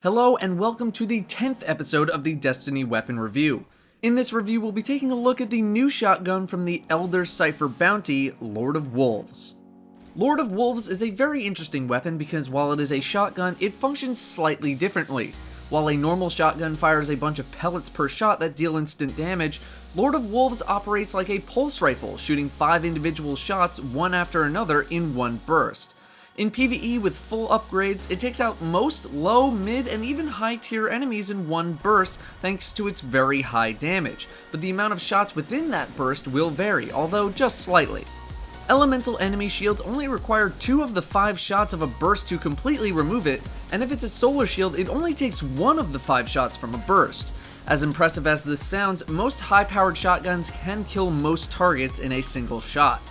Hello and welcome to the 10th episode of the Destiny Weapon Review. In this review, we'll be taking a look at the new shotgun from the Elder Cipher bounty, Lord of Wolves. Lord of Wolves is a very interesting weapon because while it is a shotgun, it functions slightly differently. While a normal shotgun fires a bunch of pellets per shot that deal instant damage, Lord of Wolves operates like a pulse rifle, shooting 5 individual shots one after another in one burst. In PvE with full upgrades, it takes out most low, mid, and even high tier enemies in one burst thanks to its very high damage, but the amount of shots within that burst will vary, although just slightly. Elemental enemy shields only require 2 of the 5 shots of a burst to completely remove it, and if it's a solar shield, it only takes 1 of the 5 shots from a burst. As impressive as this sounds, most high-powered shotguns can kill most targets in a single shot.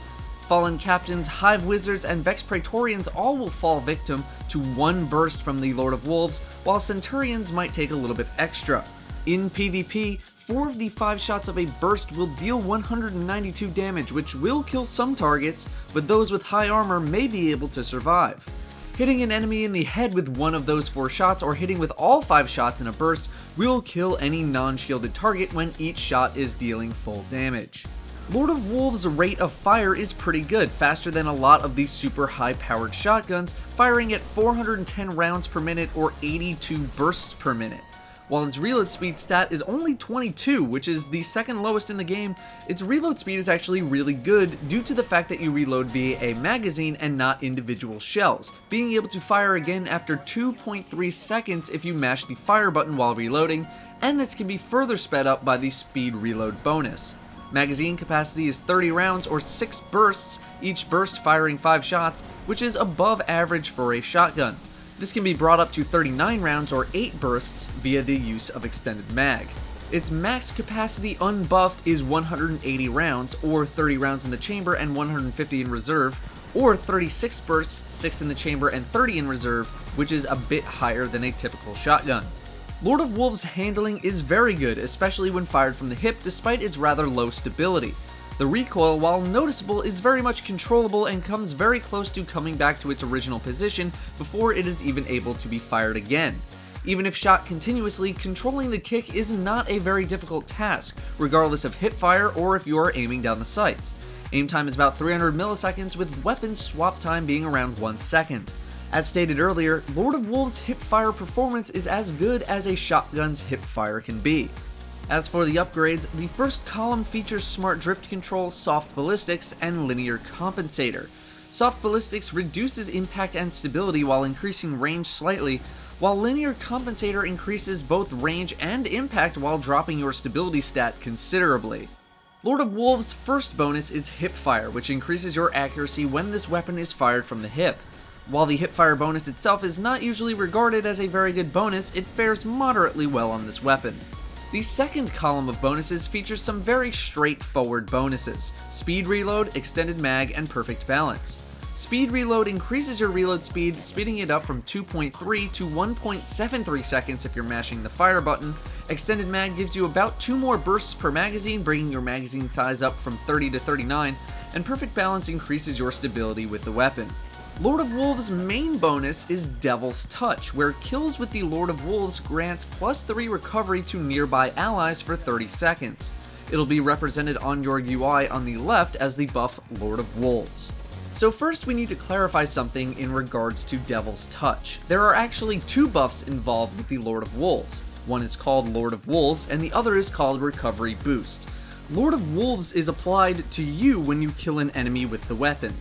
Fallen Captains, Hive Wizards, and Vex Praetorians all will fall victim to 1 burst from the Lord of Wolves, while Centurions might take a little bit extra. In PvP, 4 of the 5 shots of a burst will deal 192 damage, which will kill some targets, but those with high armor may be able to survive. Hitting an enemy in the head with 1 of those 4 shots, or hitting with all 5 shots in a burst, will kill any non-shielded target when each shot is dealing full damage. Lord of Wolves' rate of fire is pretty good, faster than a lot of these super high-powered shotguns, firing at 410 rounds per minute or 82 bursts per minute. While its reload speed stat is only 22, which is the second lowest in the game, its reload speed is actually really good due to the fact that you reload via a magazine and not individual shells, being able to fire again after 2.3 seconds if you mash the fire button while reloading, and this can be further sped up by the speed reload bonus. Magazine capacity is 30 rounds or 6 bursts, each burst firing 5 shots, which is above average for a shotgun. This can be brought up to 39 rounds or 8 bursts via the use of extended mag. Its max capacity unbuffed is 180 rounds, or 30 rounds in the chamber and 150 in reserve, or 36 bursts, 6 in the chamber and 30 in reserve, which is a bit higher than a typical shotgun. Lord of Wolves' handling is very good, especially when fired from the hip despite its rather low stability. The recoil, while noticeable, is very much controllable and comes very close to coming back to its original position before it is even able to be fired again. Even if shot continuously, controlling the kick is not a very difficult task, regardless of hip fire or if you are aiming down the sights. Aim time is about 300 milliseconds, with weapon swap time being around 1 second. As stated earlier, Lord of Wolves' hip-fire performance is as good as a shotgun's hip-fire can be. As for the upgrades, the first column features smart drift control, soft ballistics, and linear compensator. Soft ballistics reduces impact and stability while increasing range slightly, while linear compensator increases both range and impact while dropping your stability stat considerably. Lord of Wolves' first bonus is hip-fire, which increases your accuracy when this weapon is fired from the hip. While the hipfire bonus itself is not usually regarded as a very good bonus, it fares moderately well on this weapon. The second column of bonuses features some very straightforward bonuses: speed reload, extended mag, and perfect balance. Speed reload increases your reload speed, speeding it up from 2.3 to 1.73 seconds if you're mashing the fire button. Extended mag gives you about 2 more bursts per magazine, bringing your magazine size up from 30 to 39, and perfect balance increases your stability with the weapon. Lord of Wolves' main bonus is Devil's Touch, where kills with the Lord of Wolves grants +3 recovery to nearby allies for 30 seconds. It'll be represented on your UI on the left as the buff Lord of Wolves. So first we need to clarify something in regards to Devil's Touch. There are actually 2 buffs involved with the Lord of Wolves. One is called Lord of Wolves and the other is called Recovery Boost. Lord of Wolves is applied to you when you kill an enemy with the weapon.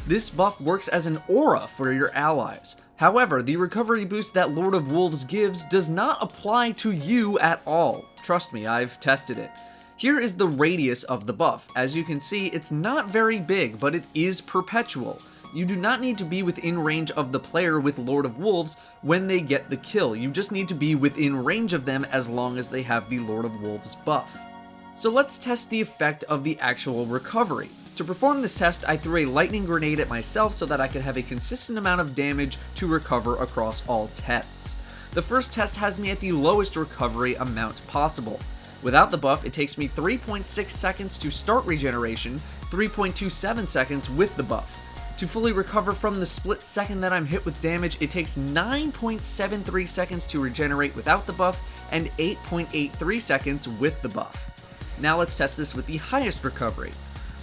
This buff works as an aura for your allies. However, the recovery boost that Lord of Wolves gives does not apply to you at all. Trust me, I've tested it. Here is the radius of the buff. As you can see, it's not very big, but it is perpetual. You do not need to be within range of the player with Lord of Wolves when they get the kill. You just need to be within range of them as long as they have the Lord of Wolves buff. So let's test the effect of the actual recovery. To perform this test, I threw a lightning grenade at myself so that I could have a consistent amount of damage to recover across all tests. The first test has me at the lowest recovery amount possible. Without the buff, it takes me 3.6 seconds to start regeneration, 3.27 seconds with the buff. To fully recover from the split second that I'm hit with damage, it takes 9.73 seconds to regenerate without the buff and 8.83 seconds with the buff. Now let's test this with the highest recovery.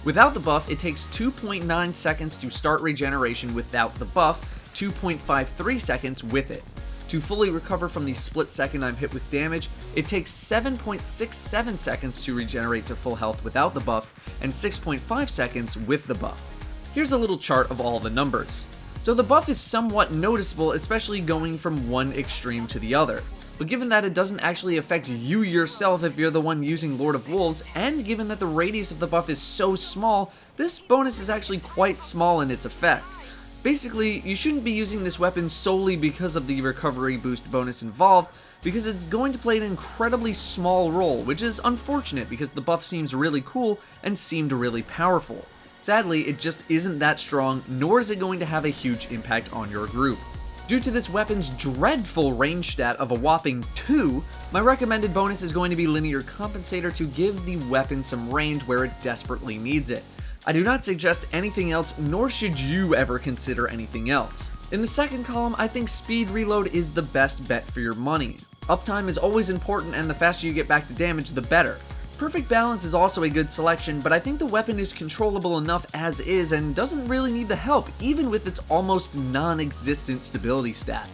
Without the buff, it takes 2.9 seconds to start regeneration without the buff, 2.53 seconds with it. To fully recover from the split second I'm hit with damage, it takes 7.67 seconds to regenerate to full health without the buff, and 6.5 seconds with the buff. Here's a little chart of all the numbers. So the buff is somewhat noticeable, especially going from one extreme to the other. But given that it doesn't actually affect you yourself if you're the one using Lord of Wolves, and given that the radius of the buff is so small, this bonus is actually quite small in its effect. Basically, you shouldn't be using this weapon solely because of the recovery boost bonus involved, because it's going to play an incredibly small role, which is unfortunate because the buff seems really cool and seemed really powerful. Sadly, it just isn't that strong, nor is it going to have a huge impact on your group. Due to this weapon's dreadful range stat of a whopping 2, my recommended bonus is going to be Linear Compensator to give the weapon some range where it desperately needs it. I do not suggest anything else, nor should you ever consider anything else. In the second column, I think Speed Reload is the best bet for your money. Uptime is always important, and the faster you get back to damage, the better. Perfect Balance is also a good selection, but I think the weapon is controllable enough as is and doesn't really need the help, even with its almost non-existent stability stat.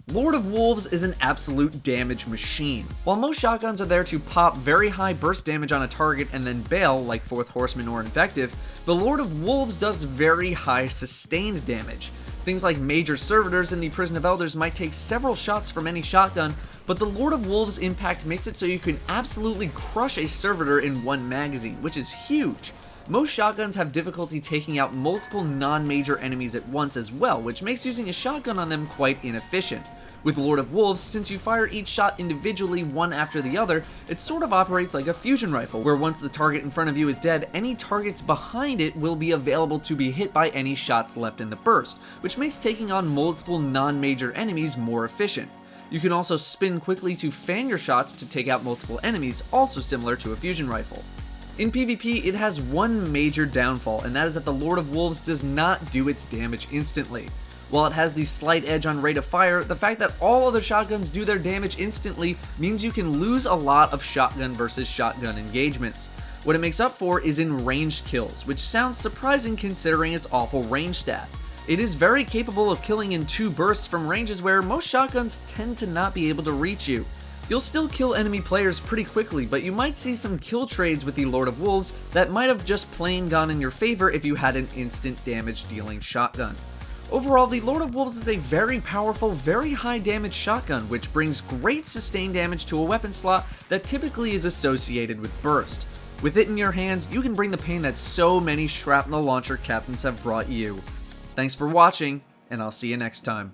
Lord of Wolves is an absolute damage machine. While most shotguns are there to pop very high burst damage on a target and then bail, like Fourth Horseman or Invective, the Lord of Wolves does very high sustained damage. Things like Major Servitors in the Prison of Elders might take several shots from any shotgun, but the Lord of Wolves impact makes it so you can absolutely crush a Servitor in one magazine, which is huge. Most shotguns have difficulty taking out multiple non-major enemies at once as well, which makes using a shotgun on them quite inefficient. With Lord of Wolves, since you fire each shot individually one after the other, it sort of operates like a fusion rifle, where once the target in front of you is dead, any targets behind it will be available to be hit by any shots left in the burst, which makes taking on multiple non-major enemies more efficient. You can also spin quickly to fan your shots to take out multiple enemies, also similar to a fusion rifle. In PvP, it has one major downfall, and that is that the Lord of Wolves does not do its damage instantly. While it has the slight edge on rate of fire, the fact that all other shotguns do their damage instantly means you can lose a lot of shotgun versus shotgun engagements. What it makes up for is in ranged kills, which sounds surprising considering its awful range stat. It is very capable of killing in 2 bursts from ranges where most shotguns tend to not be able to reach you. You'll still kill enemy players pretty quickly, but you might see some kill trades with the Lord of Wolves that might have just plain gone in your favor if you had an instant damage dealing shotgun. Overall, the Lord of Wolves is a very powerful, very high damage shotgun, which brings great sustained damage to a weapon slot that typically is associated with burst. With it in your hands, you can bring the pain that so many shrapnel launcher captains have brought you. Thanks for watching, and I'll see you next time.